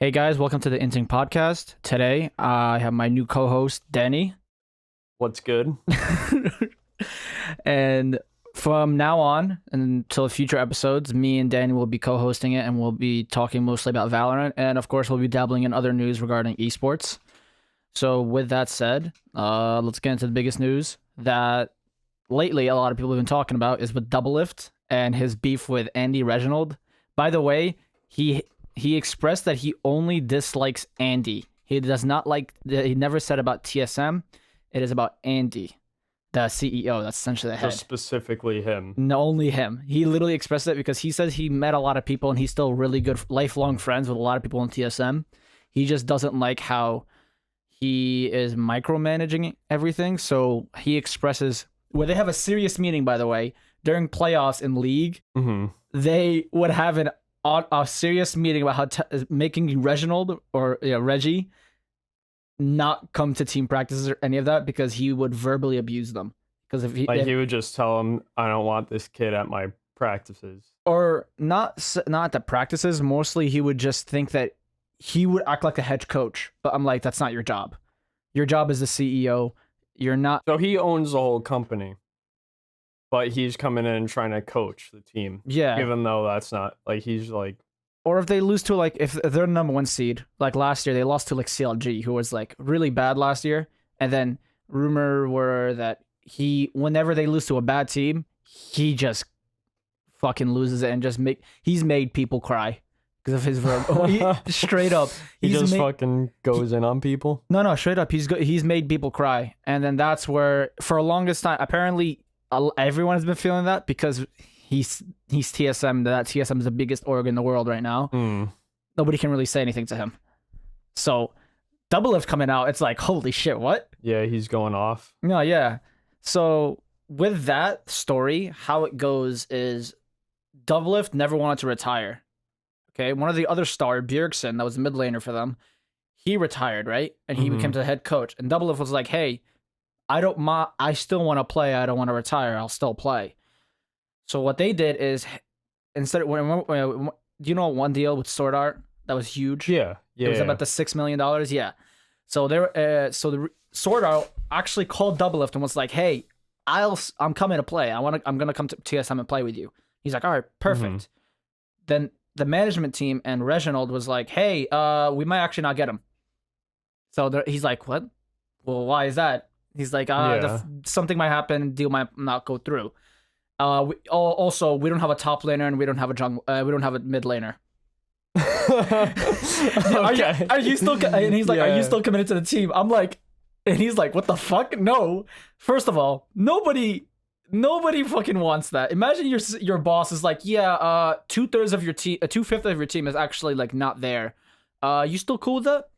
Hey guys, welcome to the Inting podcast. Today, I have my new co-host Danny, What's good? and from now on until future episodes, me and Danny will be co-hosting it, and we'll be talking mostly about Valorant, and of course, we'll be dabbling in other news regarding esports. So, with that said, let's get into the biggest news that lately a lot of people have been talking about is with Doublelift and his beef with Andy Reginald. By the way, he expressed that he only dislikes Andy. He does not like. He never said about TSM. It is about Andy, the CEO. That's essentially the head. Just specifically him. No, only him. He literally expressed it because he says he met a lot of people and he's still really good, lifelong friends with a lot of people in TSM. He just doesn't like how he is micromanaging everything. So he expresses where they have a serious meeting. By the way, during playoffs in League, they would have a serious meeting about how making Reginald or Regi not come to team practices or any of that because he would verbally abuse them. Because if he would just tell him, "I don't want this kid at my practices," or not at the practices. Mostly, he would just think that he would act like a head coach. But I'm like, that's not your job. Your job is the CEO. You're not. So he owns the whole company, but he's coming in and trying to coach the team. Yeah. Even though that's not he's like. Or if they lose to if they're the number one seed, like last year, they lost to CLG, who was really bad last year. And then rumor were that whenever they lose to a bad team, he just fucking loses it and he's made people cry because of his verb. Straight up, he just fucking goes in on people. No, straight up, he's made people cry, and then that's where for the longest time, apparently, everyone has been feeling that because he's TSM. That TSM is the biggest org in the world right now. Nobody can really say anything to him. So, Doublelift coming out, it's like, holy shit, what? Yeah, he's going off. No, yeah. So, with that story, how it goes is Doublelift never wanted to retire. Okay, one of the other star, Bjergsen, that was a mid laner for them, he retired, right? And he became the head coach. And Doublelift was like, hey, I still want to play. I don't want to retire. I'll still play. So what they did is instead of do you know one deal with Sword Art that was huge? Yeah. It was about the $6 million. Yeah. So the Sword Art actually called Doublelift and was like, "Hey, I'm coming to play. I'm gonna come to TSM and play with you." He's like, "All right, perfect." Then the management team and Reginald was like, "Hey, we might actually not get him." So he's like, "What? Well, why is that?" He's like, something might happen. Deal might not go through. Also, we don't have a top laner and we don't have a mid laner. Okay. Are you still? And he's like, "Are you still committed to the team?" I'm like, and he's like, "What the fuck? No." First of all, nobody fucking wants that. Imagine your boss is like, "Yeah, 2/3 of your team, 2/5 of your team is actually not there. You still cool with that?"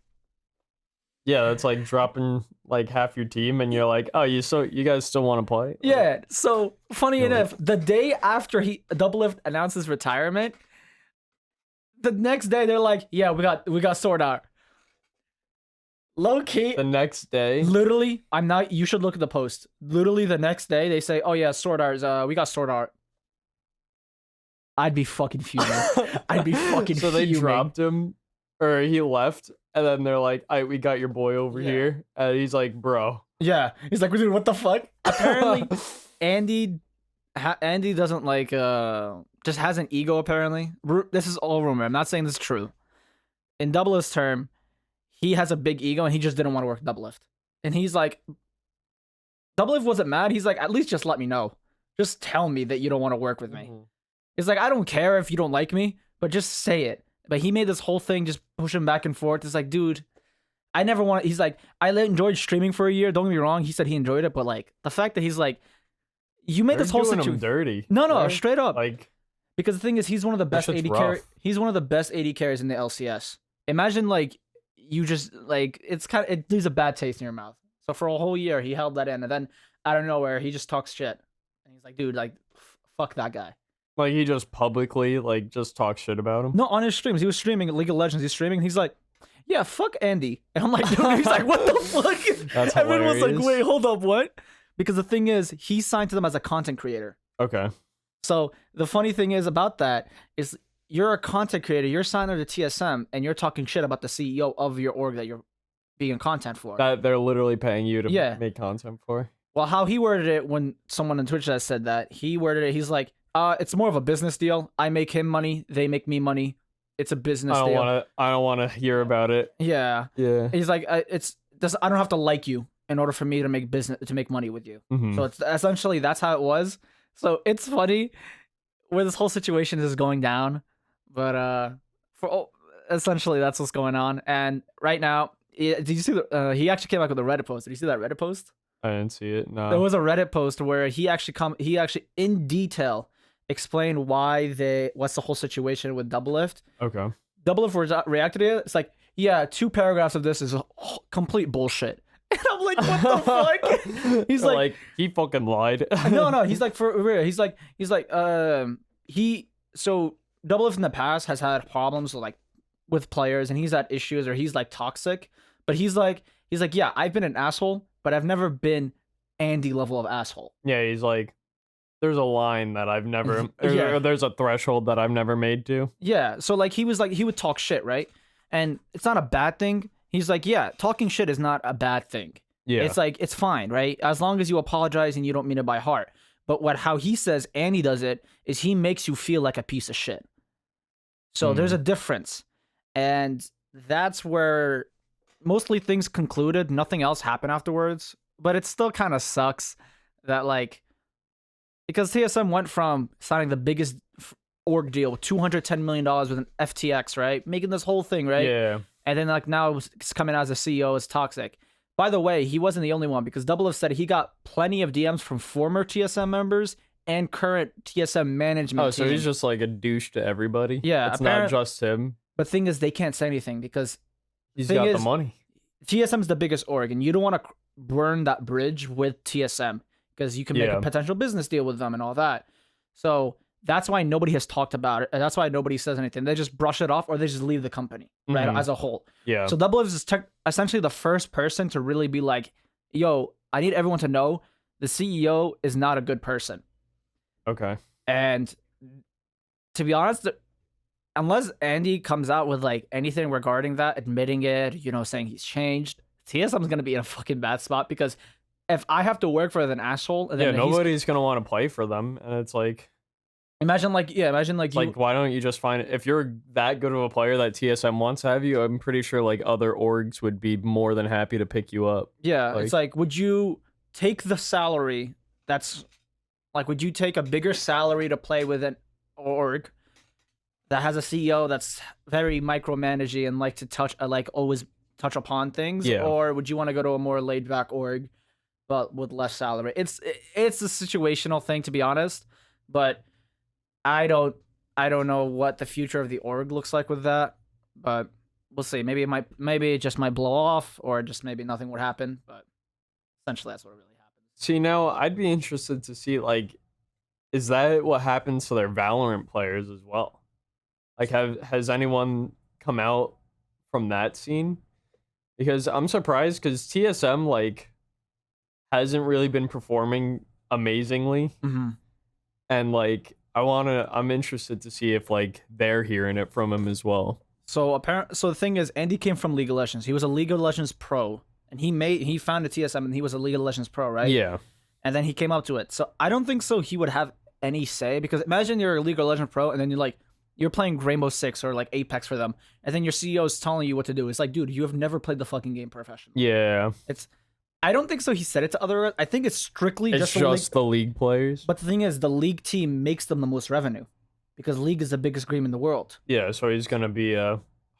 Yeah, that's like dropping half your team, and you're like, "Oh, you guys still want to play?" Yeah. So funny enough, the day after Doublelift announced his retirement, the next day they're like, "Yeah, we got Sword Art." Low key. The next day, literally, you should look at the post. Literally, the next day they say, "Oh yeah, Sword Art. We got Sword Art." I'd be fucking fuming. I'd be fucking. So they dropped him, or he left. And then they're like, we got your boy over here. And he's like, bro. Yeah. He's like, dude, what the fuck? Apparently, Andy doesn't just has an ego, apparently. This is all rumor. I'm not saying this is true. In Doublelift's term, he has a big ego and he just didn't want to work Doublelift. And he's like, Doublelift wasn't mad. He's like, at least just let me know. Just tell me that you don't want to work with me. He's like, I don't care if you don't like me, but just say it. But he made this whole thing just pushing back and forth. It's like, dude, I never want. He's like, I enjoyed streaming for a year. Don't get me wrong. He said he enjoyed it, but the fact that he's like, you made this whole situation dirty. No, right? Straight up. Because the thing is, he's one of the best AD carries. He's one of the best AD carries in the LCS. Imagine you just it leaves a bad taste in your mouth. So for a whole year, he held that in, and then out of nowhere, he just talks shit, and he's like, dude, fuck that guy. He just publicly just talks shit about him? No, on his streams. He was streaming League of Legends. He's streaming. He's like, yeah, fuck Andy. And I'm like, dude, he's like, what the fuck? That's Everyone was like, wait, hold up, what? Because the thing is, he signed to them as a content creator. Okay. So the funny thing is about that is you're a content creator, you're signed under TSM, and you're talking shit about the CEO of your org that you're being content for. That they're literally paying you to Yeah. make content for. Well, how he worded it when someone on Twitch has said that, he worded it, he's like, it's more of a business deal. I make him money, they make me money. It's a business deal. I don't wanna hear about it. Yeah. Yeah. He's like, I don't have to like you in order for me to make money with you. Mhm. So it's essentially that's how it was. So it's funny where this whole situation is going down, but essentially that's what's going on. And right now, did you see he actually came out with a Reddit post? Did you see that Reddit post? I didn't see it. No. There was a Reddit post where he actually in detail explained what's the whole situation with Doublelift. Okay. Doublelift reacted to it. It's like, yeah, 2 paragraphs of this is complete bullshit. And I'm like, what the fuck? He's like, he fucking lied. no. He's like, for real. He's like, so Doublelift in the past has had problems with players, and he's had issues, or he's like toxic. But he's like, yeah, I've been an asshole, but I've never been Andy level of asshole. Yeah, he's like, there's a line that I've never, Yeah. or there's a threshold that I've never made to. Yeah, so like he would talk shit, right? And it's not a bad thing. He's like, yeah, talking shit is not a bad thing. Yeah. It's like, it's fine, right? As long as you apologize and you don't mean it by heart. But how he says Andy does it is he makes you feel like a piece of shit. So there's a difference. And that's where mostly things concluded. Nothing else happened afterwards. But it still kind of sucks that, like, because TSM went from signing the biggest org deal, $210 million with an FTX, right? Making this whole thing, right? Yeah. And then like now it's coming out as a CEO is toxic. By the way, he wasn't the only one, because Doublelift said he got plenty of DMs from former TSM members and current TSM management. Oh, so he's just like a douche to everybody? Yeah. It's not just him. But thing is, they can't say anything because He's got the money. TSM is the biggest org, and you don't want to burn that bridge with TSM because you can make a potential business deal with them and all that. So that's why nobody has talked about it. And that's why nobody says anything. They just brush it off, or they just leave the company, right, as a whole. Yeah. So Doublelift is essentially the first person to really be like, yo, I need everyone to know the CEO is not a good person. Okay. And to be honest, unless Andy comes out with like anything regarding that, admitting it, saying he's changed, TSM is going to be in a fucking bad spot, because if I have to work for an asshole, and then nobody's going to want to play for them. And it's like, imagine like why don't you just find it? If you're that good of a player that TSM wants to have you, I'm pretty sure like other orgs would be more than happy to pick you up. Yeah, it's like, would you take the salary that's like, would you take a bigger salary to play with an org that has a CEO that's very micromanaging and like to always touch upon things? Yeah. Or would you want to go to a more laid back org but with less salary? It's a situational thing, to be honest, but I don't know what the future of the org looks like with that, but we'll see. Maybe it just might blow off, or just maybe nothing would happen, but essentially that's what really happens. See, now I'd be interested to see, like, is that what happens to their Valorant players as well? Like, has anyone come out from that scene? Because I'm surprised, because TSM, like, hasn't really been performing amazingly. Mm-hmm. And, like, I'm interested to see if, like, they're hearing it from him as well. So the thing is, Andy came from League of Legends. He was a League of Legends pro, and he founded TSM, and he was a League of Legends pro, right? Yeah. And then he came up to it. So I don't think so he would have any say, because imagine you're a League of Legends pro, and then you're playing Rainbow Six or like Apex for them, and then your CEO is telling you what to do. It's like, dude, you have never played the fucking game professionally. Yeah. I don't think so he said it to other. I think it's strictly just the league players. But the thing is, the league team makes them the most revenue, because League is the biggest game in the world. Yeah, so he's gonna be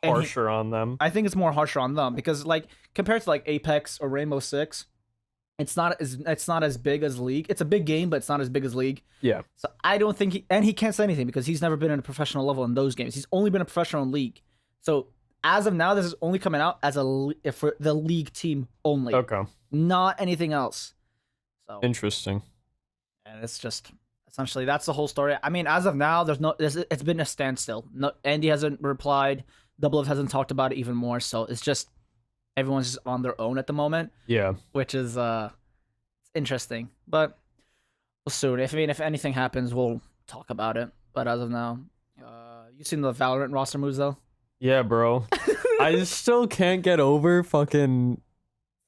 harsher on them. I think it's more harsher on them, because like compared to like Apex or Rainbow Six, it's not as big as League. It's a big game, but it's not as big as League. Yeah. So I don't think he can't say anything, because he's never been in a professional level in those games. He's only been a professional in League. So as of now, this is only coming out as for the League team only. Okay. Not anything else. So interesting. And it's just essentially that's the whole story. I mean, as of now, it's been a standstill. No, Andy hasn't replied. Doublelift hasn't talked about it even more. So it's just everyone's just on their own at the moment. Yeah. Which is interesting, but we'll soon. If anything happens, we'll talk about it. But as of now, You seen the Valorant roster moves though? Yeah, bro. I still can't get over fucking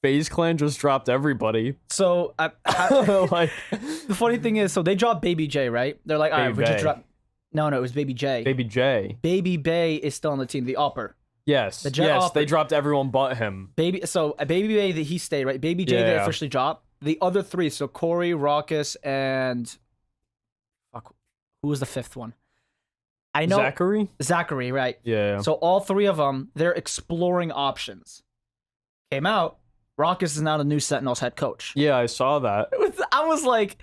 FaZe Clan just dropped everybody. So Like the funny thing is, so they dropped Baby J, right? They're like, all right, we just Baby dropped. No, it was Baby J. Baby J. Baby Bay is still on the team, the upper. Yes. The Jet yes, offer. they dropped everyone but him. So Baby Bay, he stayed, right? Baby J, they Yeah. officially dropped. The other three, so Corey, Raucus, and fuck, who was the fifth one? I know Zachary, right? Yeah. So all three of them, they're exploring options. Came out, Raucus is now the new Sentinels head coach. Yeah, I saw that. I was like,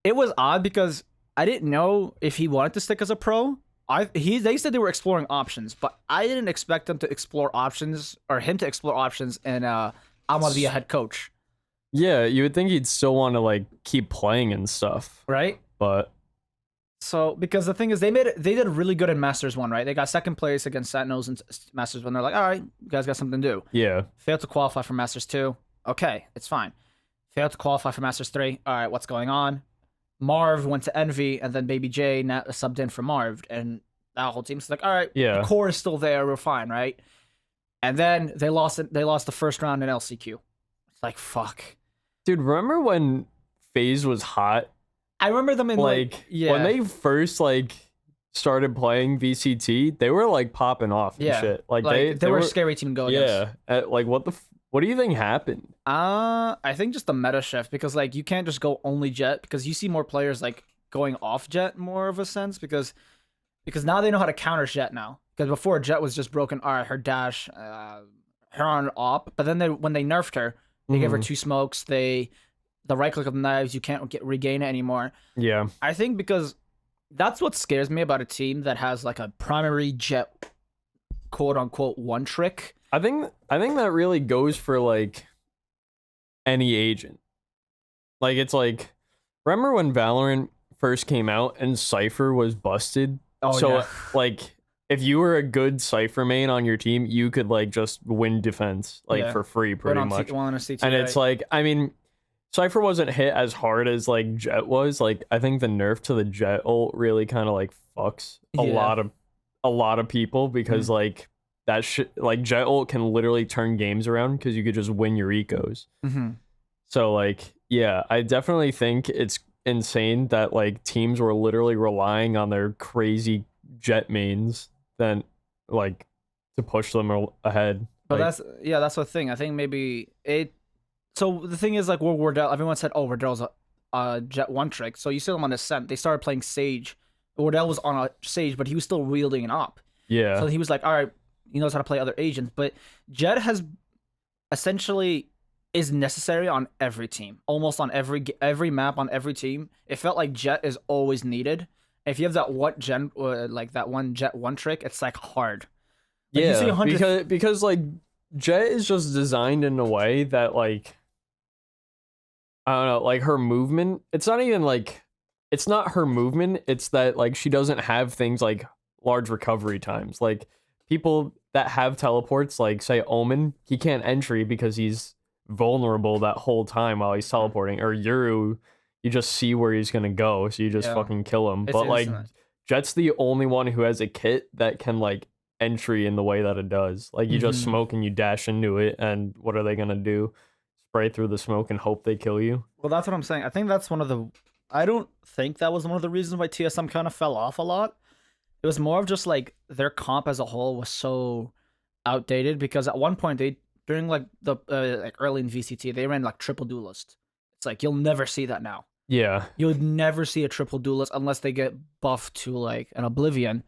it was odd because I didn't know if he wanted to stick as a pro. They said they were exploring options, but I didn't expect them to explore options or him to explore options. And I want to be a head coach, Yeah, you would think he'd still want to like keep playing and stuff, right? but So because the thing is, they did really good in Masters 1, right? They got second place against Sentinels in Masters 1. They're like, all right, you guys got something to do. yeah, Failed to qualify for Masters 2. Okay, it's fine. Failed to qualify for Masters 3. All right, what's going on? Marv went to Envy, and then Baby J subbed in for Marv, and that whole team's like, all right, Yeah. the core is still there, we're fine, right? And then they lost the first round in LCQ. It's like, fuck. dude. Remember when FaZe was hot? I remember them in Like yeah. when they first like started playing VCT, they were like popping off and Yeah. shit. Like they were a scary team to go against. Yeah. Like what do you think happened? I think just the meta shift, because like you can't just go only Jet, because you see more players like going off Jet more of a sense, because now they know how to counter Jet now. Because before Jet was just broken. All right, her dash, her on op, but then when they nerfed her, they gave her 2 smokes. The right click of the knives, you can't regain it anymore. Yeah. I think because that's what scares me about a team that has like a primary Jet, quote unquote, one trick. I think that really goes for like any agent. Like it's like, remember when Valorant first came out and Cypher was busted? Oh, so yeah. like if you were a good Cypher main on your team, you could like just win defense like Yeah. for free pretty much. And it's like, I mean, Cypher wasn't hit as hard as like Jet was. Like I think the nerf to the Jet ult really kind of like fucks a lot of people, because like that shit, like Jet ult can literally turn games around because you could just win your ecos. So like, yeah, I definitely think it's insane that like teams were literally relying on their crazy Jet mains then like to push them ahead. But like, that's the thing. I think maybe it. So the thing is, like, Wardell, everyone said, oh, Wardell's a Jet one trick. So you see them on Ascent. They started playing Sage. Wardell was on a Sage, but he was still wielding an op. yeah. So he was like, all right, he knows how to play other agents. But Jet has essentially is necessary on every team, almost on every map on every team. It felt like Jet is always needed. If you have that one Jet one trick, it's like hard. Like, yeah, you see because like Jet is just designed in a way that like, I don't know, like her movement, it's not even like, it's not her movement, it's that like she doesn't have things like large recovery times. Like people that have teleports, like say Omen, he can't entry because he's vulnerable that whole time while he's teleporting. Or Yuru, you just see where he's gonna go, so you just fucking kill him. It's but like instant. Jet's the only one who has a kit that can like entry in the way that it does. Like you just smoke and you dash into it, and what are they gonna do? Spray through the smoke and hope they kill you? Well, that's what I'm saying. I think that's one of the. I don't think that was one of the reasons why TSM kind of fell off a lot. It was more of just like their comp as a whole was so outdated, because at one point during like the like early in VCT they ran like triple duelist. It's like you'll never see that now. Yeah. You would never see a triple duelist unless they get buffed to like an Oblivion.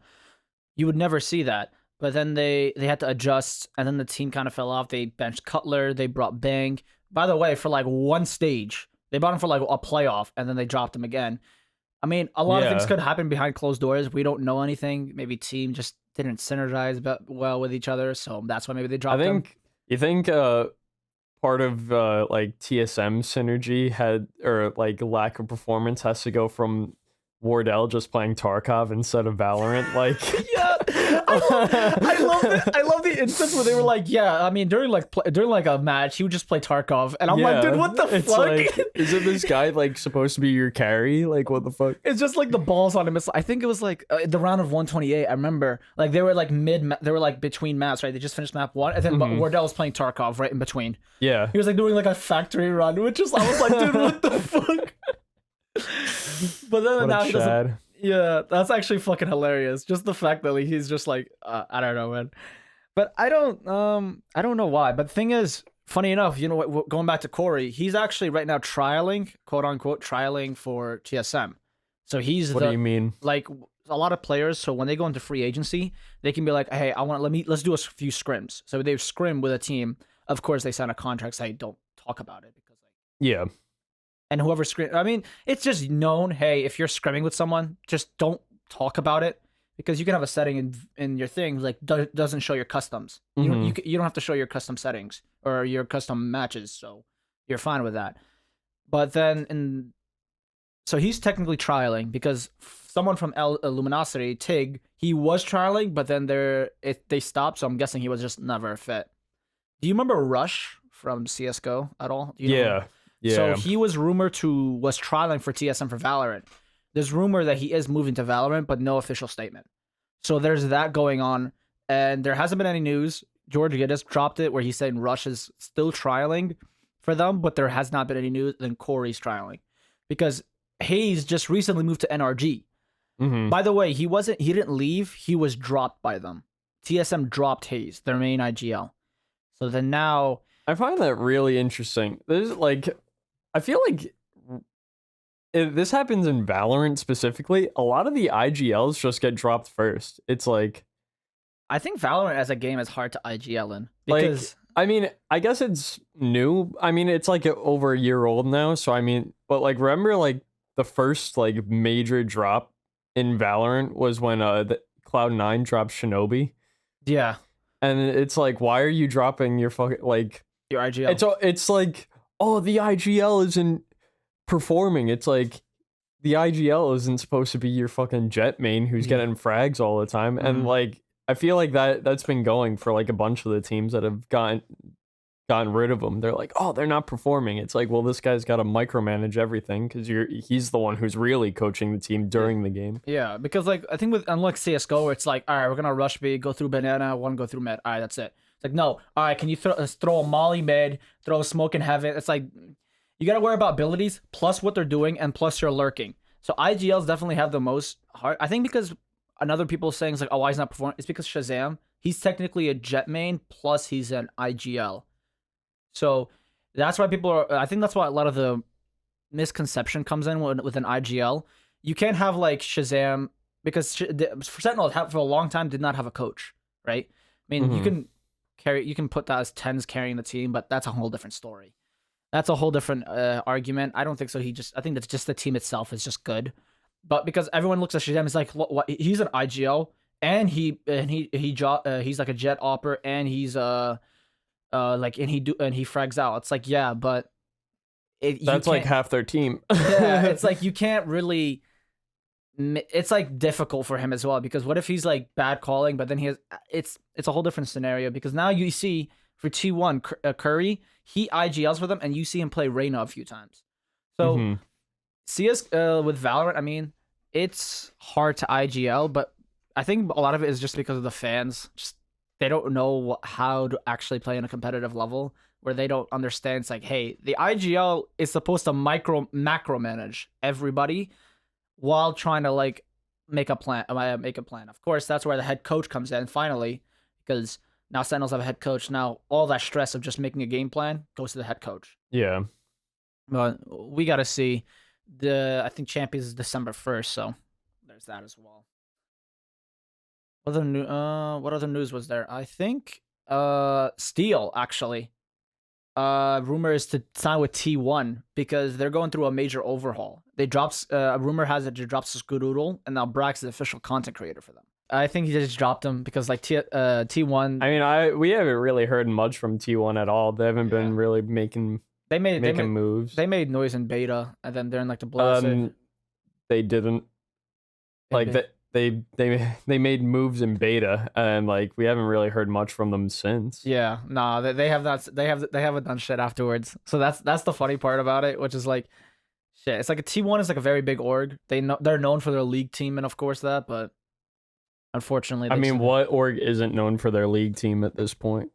You would never see that. But then they had to adjust, and then the team kind of fell off. They benched Cutler, they brought Bang. By the way, for like one stage, they brought him for like a playoff, and then they dropped him again. I mean, a lot of things could happen behind closed doors. We don't know anything. Maybe team just didn't synergize well with each other, so that's why maybe they dropped him. You think part of like TSM synergy had, or like lack of performance has to go from Wardell just playing Tarkov instead of Valorant? Like Yeah, I love the instance where they were like, yeah, I mean, during like a match, he would just play Tarkov, and I'm like, dude, what the it's fuck? like, isn't this guy like supposed to be your carry? Like, what the fuck? It's just like the balls on him. I think it was like the round of 128. I remember like they were like they were like between maps, right? They just finished map 1, and then Wardell was playing Tarkov right in between. Yeah, He was like doing like a factory run, which is I was like, dude, what the fuck? But then what now a he doesn't. Chad. Yeah, that's actually fucking hilarious. Just the fact that like, he's just like, I don't know, man. But I don't know why. But the thing is, funny enough, you know what? Going back to Corey, he's actually right now trialing, quote unquote, trialing for TSM. So he's What do you mean? like a lot of players. So when they go into free agency, they can be like, hey, let's do a few scrims. So they scrim with a team. Of course, they sign a contract saying don't talk about it because like Yeah. and whoever scrim, I mean, it's just known. Hey, if you're scrimming with someone, just don't talk about it because you can have a setting in your thing like doesn't show your customs. You don't have to show your custom settings or your custom matches, so you're fine with that. But then so he's technically trialing because someone from Luminosity, Tig, he was trialing, but then they stopped. So I'm guessing he was just never a fit. Do you remember Rush from CS:GO at all? Do you know him? Yeah. So he was was trialing for TSM for Valorant. There's rumor that he is moving to Valorant, but no official statement. So there's that going on, and there hasn't been any news. George Giddis dropped it where he's saying Rush is still trialing for them, but there has not been any news. Then Corey's trialing because Hayes just recently moved to NRG. By the way, he didn't leave. He was dropped by them. TSM dropped Hayes, their main IGL. So then now I find that really interesting. There's like, I feel like this happens in Valorant specifically. A lot of the IGLs just get dropped first. It's like, I think Valorant as a game is hard to IGL in because I mean, I guess it's new. I mean, it's like over a year old now. So I mean, but like remember like the first like major drop in Valorant was when the Cloud9 dropped Shinobi. Yeah. And it's like, why are you dropping your fucking like your IGL? It's like, oh, the IGL isn't performing. It's like the IGL isn't supposed to be your fucking jet main who's getting frags all the time. And like, I feel like that's been going for like a bunch of the teams that have gotten rid of them. They're like, oh, they're not performing. It's like, well, this guy's got to micromanage everything because he's the one who's really coaching the team during the game. Yeah, because like I think unlike CS:GO, where it's like, all right, we're gonna rush B, go through banana, one go through mid. All right, that's it. It's like, no, all right, can you throw a molly mid, throw a smoke in heaven? It's like you gotta worry about abilities plus what they're doing and plus you're lurking. So IGLs definitely have the most hard. I think because another people saying is like, oh, why he's not performing? It's because Shazam, he's technically a jet main plus he's an IGL. So that's why I think that's why a lot of the misconception comes in with an IGL. You can't have like Shazam because Sentinel for a long time did not have a coach, right? I mean, you can put that as Tens carrying the team, but that's a whole different story. That's a whole different argument. I don't think so. I think that's just the team itself is just good. But because everyone looks at Shazam, it's like what, he's an IGL and he's like a jet opper and he's and he frags out. It's like, yeah, but that's like half their team. Yeah, it's like you can't really. It's like difficult for him as well because what if he's like bad calling, but then it's a whole different scenario because now you see for T1 Curry, he IGLs for them and you see him play Reyna a few times. So CS with Valorant, I mean, it's hard to IGL, but I think a lot of it is just because of the fans. Just they don't know how to actually play in a competitive level where they don't understand. It's like, hey, the IGL is supposed to macro manage everybody while trying to like make a plan. Of course, that's where the head coach comes in finally, because now Sentinels have a head coach. Now all that stress of just making a game plan goes to the head coach. Yeah. But we got to see. I think Champions is December 1st, so there's that as well. What other news was there? I think Steel actually. Rumor is to sign with T1 because they're going through a major overhaul. Rumor has it they dropped Skadoodle, and now Brax is the official content creator for them. I think he just dropped him because like T1. I mean, we haven't really heard much from T1 at all. They haven't been really making moves. They made noise in beta, and then during like the Blizzard. They didn't. Like that. they made moves in beta, and like we haven't really heard much from them since. Yeah, nah, they have not. They haven't done shit afterwards. So that's the funny part about it, which is like, shit. It's like a T1 is like a very big org. They're known for their league team and of course that, but unfortunately, I mean, what org isn't known for their league team at this point?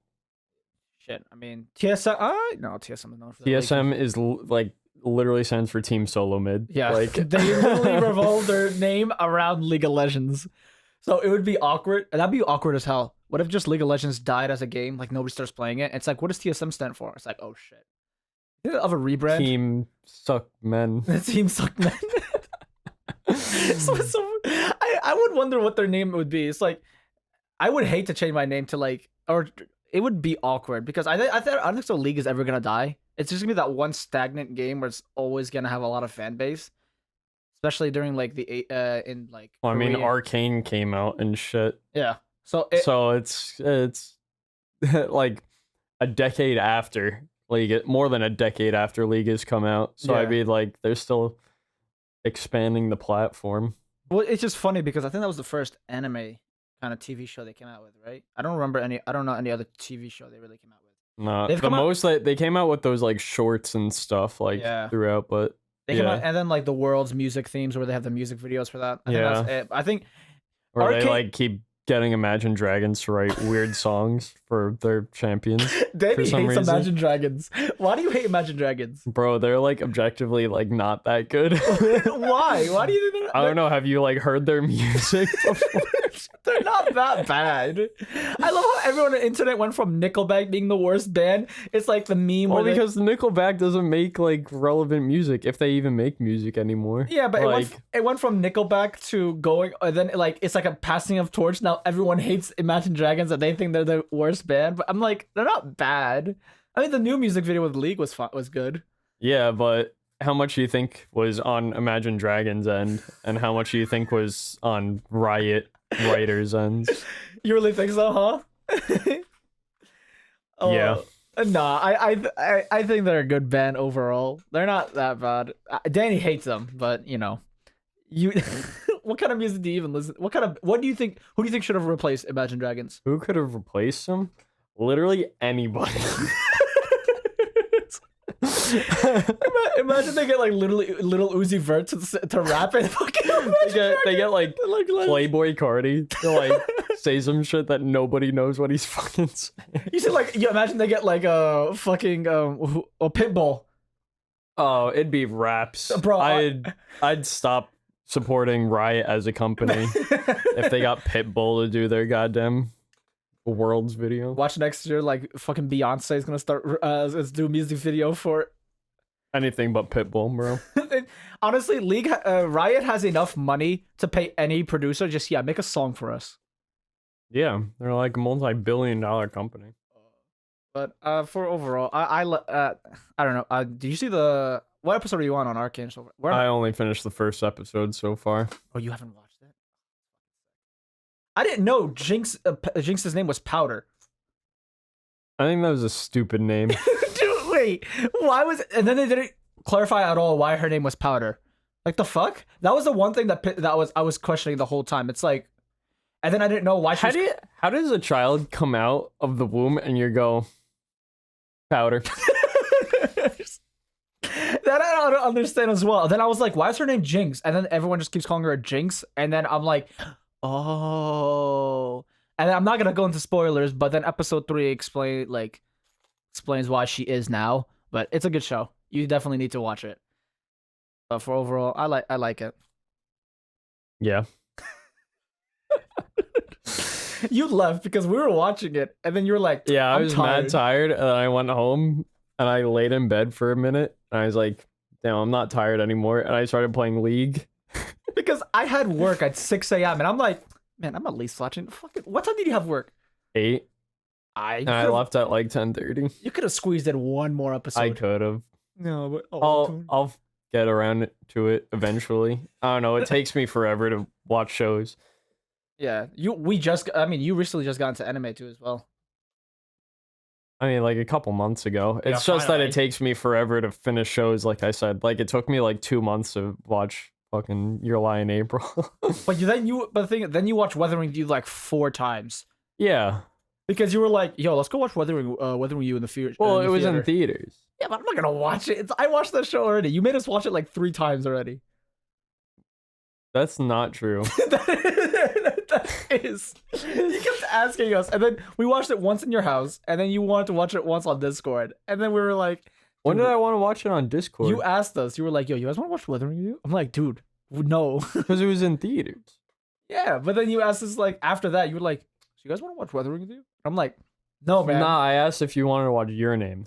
Shit. I mean, TSM. No, TSM is known for their league TSM is like literally stands for Team Solo Mid. Yeah, like they literally revolve their name around League of Legends. So it would be awkward. That'd be awkward as hell. What if just League of Legends died as a game? Like nobody starts playing it. It's like, what does TSM stand for? It's like, oh shit. Of a rebrand. Team Suck Men. Team Suck Men. I would wonder what their name would be. It's like, I would hate to change my name to like, or it would be awkward because I don't think so. League is ever gonna die. It's just gonna be that one stagnant game where it's always gonna have a lot of fan base, especially during like the in like. Well, I mean, Korea. Arcane came out and shit. Yeah. So it's like a decade after League, more than a decade after League has come out. So I mean, like they're still expanding the platform. Well, it's just funny because I think that was the first anime kind of TV show they came out with, right? I don't know any other TV show they really came out with. No, the most that they came out with those like shorts and stuff like throughout, but they came out, and then like the world's music themes where they have the music videos for that. I think that's it. I think or they like keep getting Imagine Dragons to write weird songs for their champions. Danny hates Imagine Dragons. Why do you hate Imagine Dragons? Bro, they're like objectively like not that good. Why? Why do you think I don't know. Have you like heard their music before? They're not that bad. I love how everyone on the internet went from Nickelback being the worst band. It's like the meme. Well, because Nickelback doesn't make like relevant music, if they even make music anymore. Yeah, but like, it went from Nickelback to going, and then like it's like a passing of torch. Now everyone hates Imagine Dragons and they think they're the worst band. But I'm like, they're not bad. I mean, the new music video with League was good. Yeah, but how much do you think was on Imagine Dragons' end, and how much do you think was on Riot writers' ends? You really think so, huh? Yeah. Nah, I think they're a good band overall. They're not that bad. Danny hates them, but you know, what kind of music do you even listen? What do you think? Who do you think should have replaced Imagine Dragons? Who could have replaced them? Literally anybody. Imagine they get like little Uzi Vert to rap and fucking. They get like Playboy Cardi to like say some shit that nobody knows what he's fucking saying. You said like, you imagine they get like a fucking a Pitbull. Oh, it'd be raps, bro. I'd stop supporting Riot as a company if they got Pitbull to do their goddamn Worlds video. Watch next year, like fucking Beyonce is gonna start do a music video for anything but Pitbull, bro. Honestly, Riot has enough money to pay any producer. Just make a song for us. Yeah, they're like a multi-billion-dollar company. But for overall, I don't know. Did you see what episode are you on Arcane so far? I only finished the first episode so far. Oh, you haven't watched it? I didn't know Jinx's name was Powder. I think that was a stupid name. Dude, wait, why was it? And then they didn't clarify at all why her name was Powder. Like the fuck? That was the one thing I was questioning the whole time. It's like, and then I didn't know why. How does a child come out of the womb and you go Powder? That I don't understand as well. Then I was like, why is her name Jinx? And then everyone just keeps calling her Jinx. And then I'm like, oh. And I'm not gonna go into spoilers, but then episode 3 explains why she is now. But it's a good show. You definitely need to watch it. But for overall, I like it. Yeah. You left because we were watching it, and then you were like, "Yeah, I was mad tired," and I went home and I laid in bed for a minute, and I was like, "Damn, I'm not tired anymore," and I started playing League. Because I had work at 6 a.m. and I'm like, man, I'm at least watching. Fucking, what time did you have work? 8. I left at like 10:30. You could have squeezed in one more episode. I could have. No, but I'll get around to it eventually. I don't know. It takes me forever to watch shows. Yeah, you recently just got into anime too as well. I mean, like a couple months ago. It's just that it takes me forever to finish shows. Like I said, like it took me like 2 months to watch fucking Your Lie in April. But then you watch Weathering You like 4 times Yeah. because you were like, yo, let's go watch Weathering You in the future. Well, it was in theaters. Yeah, but I'm not gonna watch it. I watched that show already. You made us watch it like 3 times already. That's not true. that is. You kept asking us, and then we watched it once in your house, and then you wanted to watch it once on Discord, and then we were like, When did I want to watch it on Discord? you asked us. You were like, yo, you guys want to watch Weathering You? I'm like, dude, no. Because it was in theaters. Yeah, but then you asked us like after that, you were like, so you guys want to watch Weathering With You? I'm like, no, man. Nah, I asked if you wanted to watch Your Name,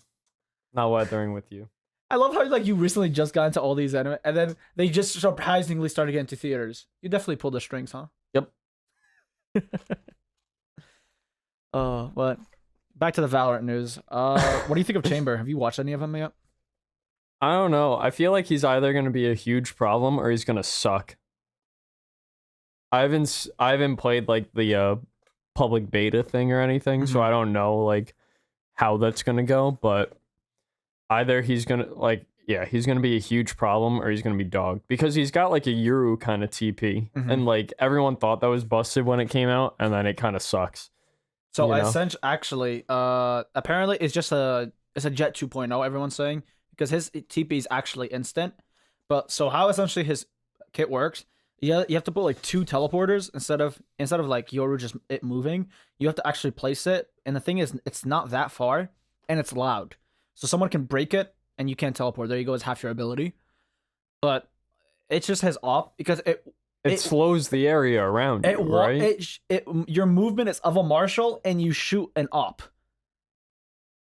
not Weathering With You. I love how like you recently just got into all these anime, and then they just surprisingly started getting to theaters. You definitely pulled the strings, huh? Yep. But back to the Valorant news. What do you think of Chamber? Have you watched any of them yet? I don't know. I feel like he's either going to be a huge problem or he's going to suck. I haven't played like the public beta thing or anything, so I don't know like how that's going to go, but either he's going to he's going to be a huge problem or he's going to be dog because he's got like a Euro kind of TP and like everyone thought that was busted when it came out and then it kind of sucks. So essentially, apparently it's just a Jet 2.0, everyone's saying, because his TP is actually instant. But so how essentially his kit works, you have to put like 2 teleporters instead of like Yoru just it moving. You have to actually place it, and the thing is, it's not that far, and it's loud, so someone can break it, and you can't teleport. There you go, it's half your ability. But it's just his op because it slows the area around you, right? Your movement is of a marshal, and you shoot an op.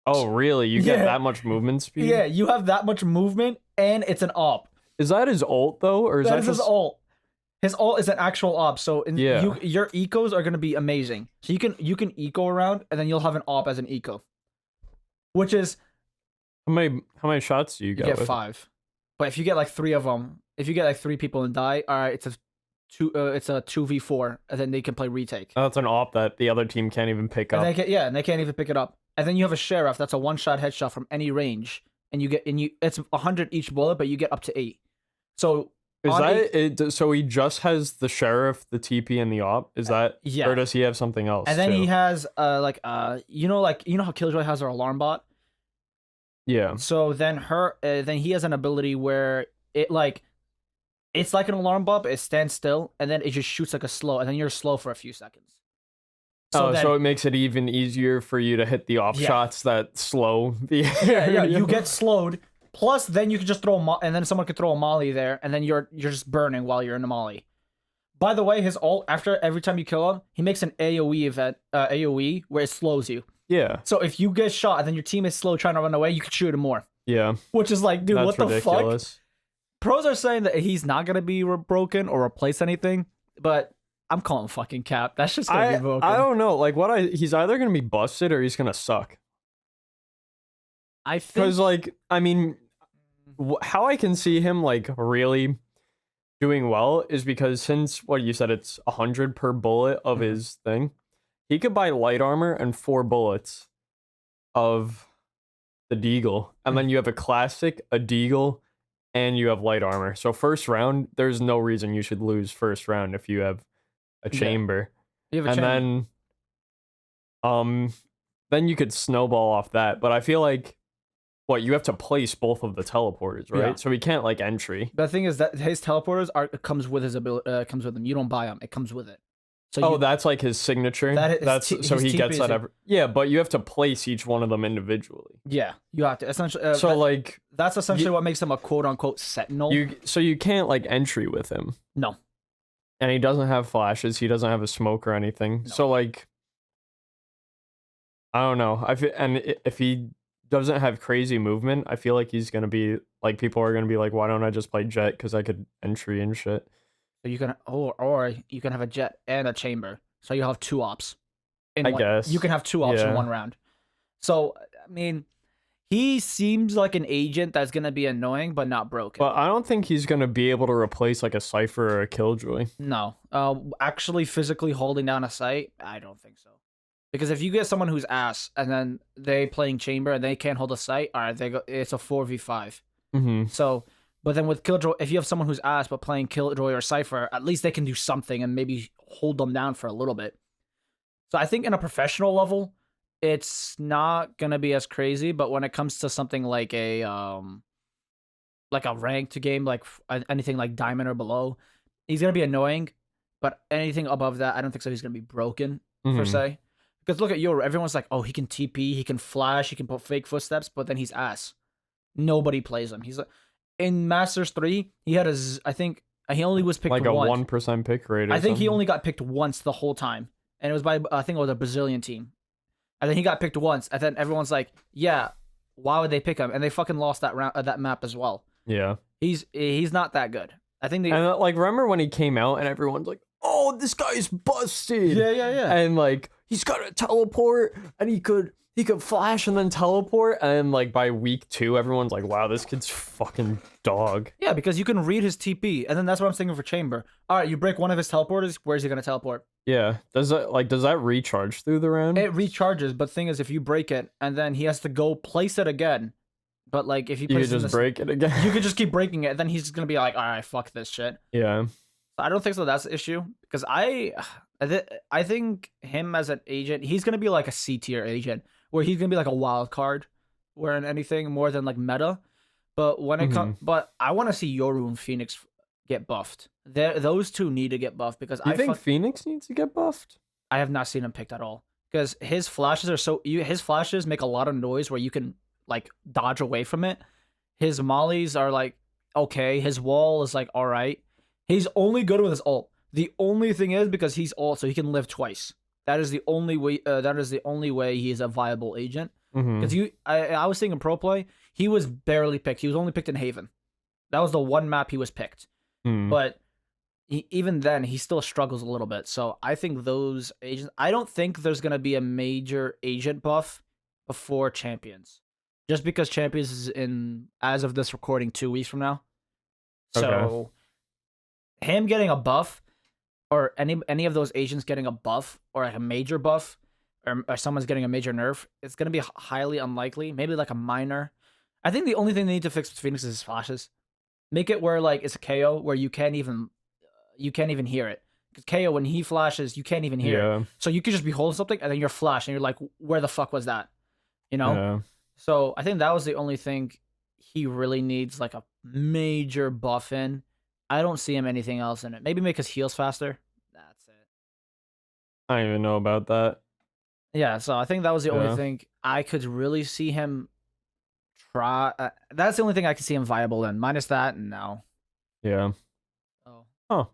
Oh, really? You get that much movement speed? Yeah, you have that much movement, and it's an op. Is that his ult though, or is that his ult? His ult is an actual op, so your ecos are gonna be amazing. So you can eco around, and then you'll have an op as an eco, which is how many shots do you get? You get 5, but if you get like 3 of them, if you get like 3 people and die, all right, it's a 2v4, and then they can play retake. Oh, that's an op that the other team can't even pick up. And they can't even pick it up. And then you have a sheriff that's a 1-shot headshot from any range, and it's 100 each bullet, but you get up to 8. So is that it? So he just has the sheriff, the TP, and the op. Is that or does he have something else? And then he has you know how Killjoy has her alarm bot. Yeah. So then then he has an ability where it's like an alarm bot, but it stands still, and then it just shoots like a slow, and then you're slow for a few seconds. So it makes it even easier for you to hit the off shots that slow the you get slowed. Plus, then you can just throw and then someone could throw a molly there, and then you're just burning while you're in a molly. By the way, his ult, after every time you kill him, he makes an AoE event, AoE, where it slows you. Yeah. So if you get shot and then your team is slow trying to run away, you can shoot him more. Yeah. Which is like, dude, that's what the ridiculous. fuck? Pros are saying that he's not gonna be broken or replace anything, but I'm calling fucking cap. That's just gonna be broken. I don't know. Like he's either gonna be busted or he's gonna suck. I think because like I mean, how I can see him like really doing well is because since what you said it's 100 per bullet of his thing, he could buy light armor and 4 bullets of the deagle, and then you have a classic, a deagle, and you have light armor. So first round, there's no reason you should lose first round if you have a chamber. You have a chamber. Then you could snowball off that. But I feel like you have to place both of the teleporters, right? Yeah. So he can't like entry. The thing is that his teleporters comes with his ability. Comes with them. You don't buy them. It comes with it. So that's like his signature. So he gets that but you have to place each one of them individually. Yeah, you have to essentially. That's essentially what makes him a quote unquote sentinel. You can't like entry with him. No. And he doesn't have flashes. He doesn't have a smoke or anything. No. So like, I don't know. If he doesn't have crazy movement, I feel like he's gonna be like people are gonna be like, why don't I just play Jet because I could entry and shit. So you can or you can have a Jet and a chamber. So you have 2 ops. I guess you can have 2 ops in one round. So I mean, he seems like an agent that's gonna be annoying but not broken. But I don't think he's gonna be able to replace like a Cypher or a Killjoy. No, actually physically holding down a site, I don't think so. Because if you get someone who's ass and then they playing chamber and they can't hold a site, all right, it's a 4v5. Mm-hmm. So But then with Killjoy, if you have someone who's ass but playing Killjoy or Cypher, at least they can do something and maybe hold them down for a little bit. So I think in a professional level, it's not gonna be as crazy. But when it comes to something like a ranked game, like anything like Diamond or below, he's gonna be annoying. But anything above that, I don't think so. He's gonna be broken per se. Because look at Yoru, everyone's like, oh, he can TP, he can flash, he can put fake footsteps, but then he's ass. Nobody plays him. He's in Masters 3, he had I think he only was picked like a once. 1% pick rate. I think he only got picked once the whole time, and it was by I think it was a Brazilian team. And then he got picked once, and then everyone's like, yeah, why would they pick him? And they fucking lost that round, that map as well. Yeah, he's not that good. I think and like remember when he came out and everyone's like, oh, this guy's busted. Yeah. And like he's got a teleport and he could flash and then teleport, and like by week 2 everyone's like, wow, this kid's fucking dog. Yeah, because you can read his TP, and then that's what I'm thinking for Chamber. All right, you break one of his teleporters, where's he gonna teleport? Yeah, does that recharge through the round? It recharges, but thing is, if you break it and then he has to go place it again, but like if you just break it again, you could just keep breaking it. Then he's just gonna be like, all right, fuck this shit. Yeah, I don't think so. That's the issue, because I think him as an agent, he's gonna be like a C tier agent, where he's gonna be like a wild card, where in anything more than like meta. But when it comes, but I want to see Yoru and Phoenix get buffed. Those two need to get buffed, because I think Phoenix needs to get buffed. I have not seen him picked at all, because his flashes are his flashes make a lot of noise where you can like dodge away from it. His mollies are like okay. His wall is like all right. He's only good with his ult. The only thing is, because he's ult, so he can live twice. That is the only way. That is the only way he is a viable agent. Because I was seeing in pro play, he was barely picked. He was only picked in Haven. That was the one map he was picked. But even then, he still struggles a little bit. So I think those agents. I don't think there's gonna be a major agent buff before Champions, just because Champions is in, as of this recording, 2 weeks from now. So him getting a buff, or any of those agents getting a buff, or like a major buff, or someone's getting a major nerf, it's going to be highly unlikely. Maybe like a minor. I think the only thing they need to fix with Phoenix is his flashes. Make it where like it's a KO where you can't even hear it. Because KO, when he flashes, you can't even hear it. So you could just be holding something and then you're flashed and you're like, where the fuck was that? You know? Yeah. So I think that was the only thing he really needs like a major buff in. I don't see him anything else in it. Maybe make his heals faster. That's it. I don't even know about that. Yeah, so I think that was the only thing I could really see him try. That's the only thing I could see him viable in. Minus that, no. Yeah. Oh. Huh.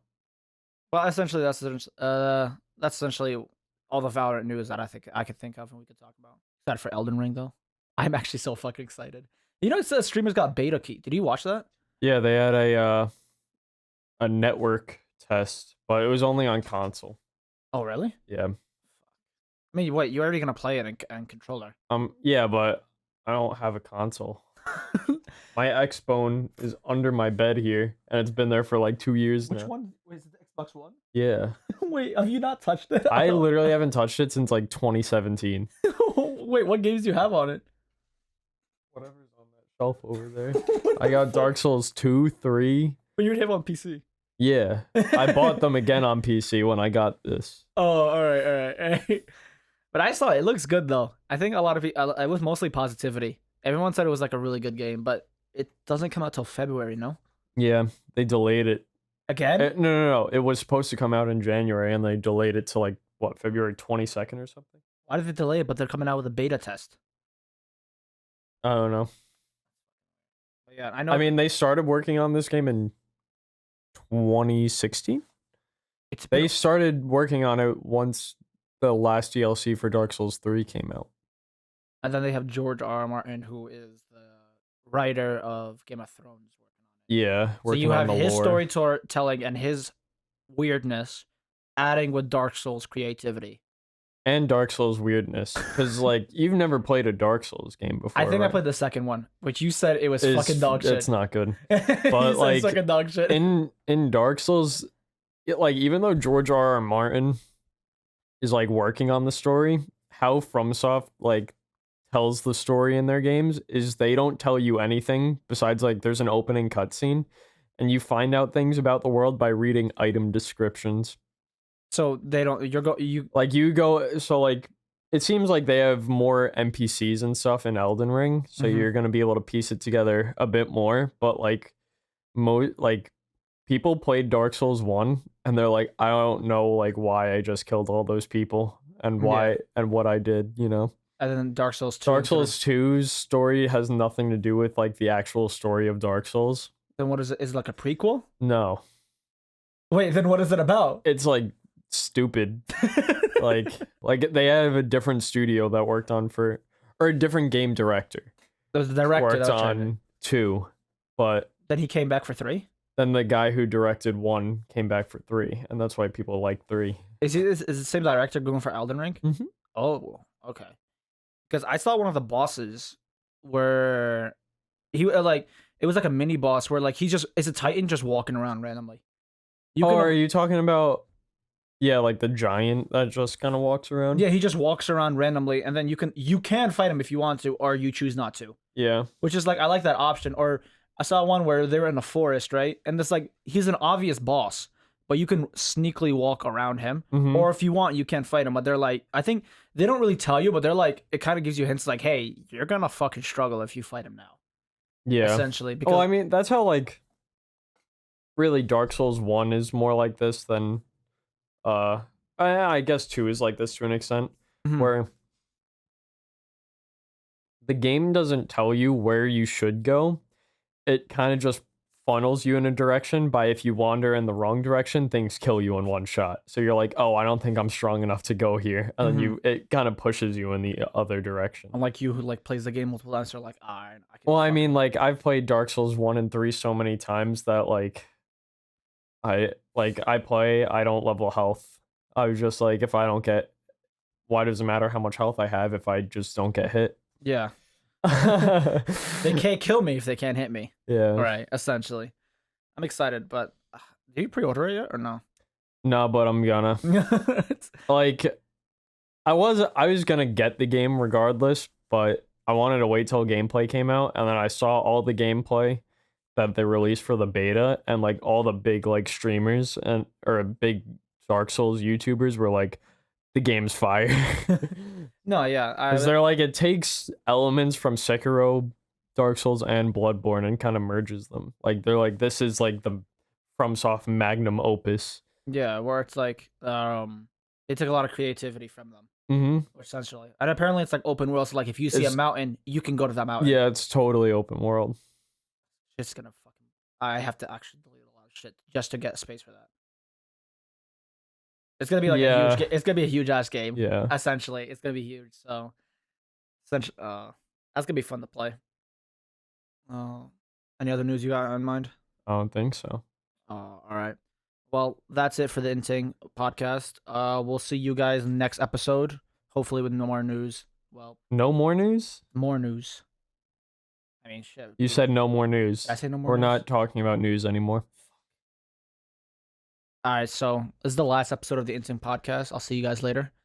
Well, essentially, that's essentially all the Valorant news that I could think of and we could talk about. Except for Elden Ring, though. I'm actually so fucking excited. You know, it says streamers got beta key. Did you watch that? Yeah, they had a network test, but it was only on console. Oh, really? Yeah. I mean, what, you're already gonna play it in controller? Yeah, but I don't have a console. My Xbone is under my bed here, and it's been there for like 2 years now. Which one? Is it the Xbox One? Yeah. Wait, have you not touched it? I literally haven't touched it since like 2017. Wait, what games do you have on it? Whatever's on that shelf over there. I got Dark Souls 2, 3. But you would have on PC. Yeah. I bought them again on PC when I got this. Oh, all right. But I saw it. It looks good, though. I think a lot of people, it was mostly positivity. Everyone said it was like a really good game, but it doesn't come out till February, no? Yeah, they delayed it. Again? No. It was supposed to come out in January, and they delayed it to like, what, February 22nd or something? Why did they delay it, but they're coming out with a beta test? I don't know. Yeah, I know. I mean, they started working on this game in 2016. They started working on it once the last DLC for Dark Souls 3 came out. And then they have George R. Martin, who is the writer of Game of Thrones, working on it. Yeah, so you have his storytelling and his weirdness, adding with Dark Souls creativity. And Dark Souls weirdness, because like you've never played a Dark Souls game before. I think right? I played the second one, which you said it was fucking dog shit. It's not good. But like fucking dog shit. in Dark Souls, like even though George R. R. Martin is like working on the story, how FromSoft like tells the story in their games is they don't tell you anything besides like there's an opening cutscene, and you find out things about the world by reading item descriptions. So they don't. You. Like you go, so like it seems like they have more NPCs and stuff in Elden Ring, so Mhm. you're gonna be able to piece it together a bit more. But like like people played Dark Souls 1 and they're like, I don't know like why I just killed all those people and why and what I did, you know. And then Dark Souls 2. Dark Souls 2's story has nothing to do with like the actual story of Dark Souls. Then what is it? Is it like a prequel? No. Wait, then what is it about? It's like stupid. like they have a different studio that worked on or a different game director. The director worked on 2, but then he came back for 3. then the guy who directed 1 came back for 3, and that's why people like 3. Is the same director going for Elden Ring? Mm-hmm. Oh, okay. Because I saw one of the bosses where he like it was like a mini boss where like it's a Titan just walking around randomly. Are you talking about like the giant that just kind of walks around? Yeah, he just walks around randomly, and then you can fight him if you want to, or you choose not to. Yeah, which is like I like that option. Or I saw one where they're in a forest, right? And it's like he's an obvious boss, but you can sneakily walk around him. Mm-hmm. Or if you want, you can fight him. But they're like, I think they don't really tell you, but they're like, it kind of gives you hints like, hey, you're gonna fucking struggle if you fight him now. Yeah, essentially. Because, well, I mean, that's how like really Dark Souls 1 is more like this than I guess 2 is like this to an extent, where the game doesn't tell you where you should go. It kind of just funnels you in a direction by if you wander in the wrong direction, things kill you in one shot. So you're like, oh, I don't think I'm strong enough to go here. And then it kind of pushes you in the other direction. Unlike you who like plays the game multiple times, you're like, I can. Well, I mean, like I've played Dark Souls 1 and 3 so many times that like I don't level health. I was just like, if I don't get, why does it matter how much health I have if I just don't get hit? Yeah. They can't kill me if they can't hit me. Yeah. Right, essentially. I'm excited, but do you pre-order it yet or no? No, but I'm gonna. Like, I was gonna get the game regardless, but I wanted to wait till gameplay came out, and then I saw all the gameplay that they released for the beta, and like all the big like streamers or big Dark Souls YouTubers were like, the game's fire. No, yeah. Is there like it takes elements from Sekiro, Dark Souls, and Bloodborne and kind of merges them. Like they're like, this is like the FromSoft magnum opus. Yeah, where it's like they took a lot of creativity from them. Mm-hmm. Essentially. And apparently it's like open world, so like if you see a mountain, you can go to that mountain. Yeah, it's totally open world. It's gonna fucking I have to actually delete a lot of shit just to get space for that. It's gonna be like a huge it's gonna be a huge ass game. Yeah. Essentially. It's gonna be huge. So essentially that's gonna be fun to play. Any other news you got in mind? I don't think so. All right. Well, that's it for the Inting podcast. We'll see you guys next episode. Hopefully with no more news. Well, no more news? More news. I mean, shit. You said no more news. Did I say no more We're news? not talking about news anymore. All right, so this is the last episode of the Inting podcast. I'll see you guys later.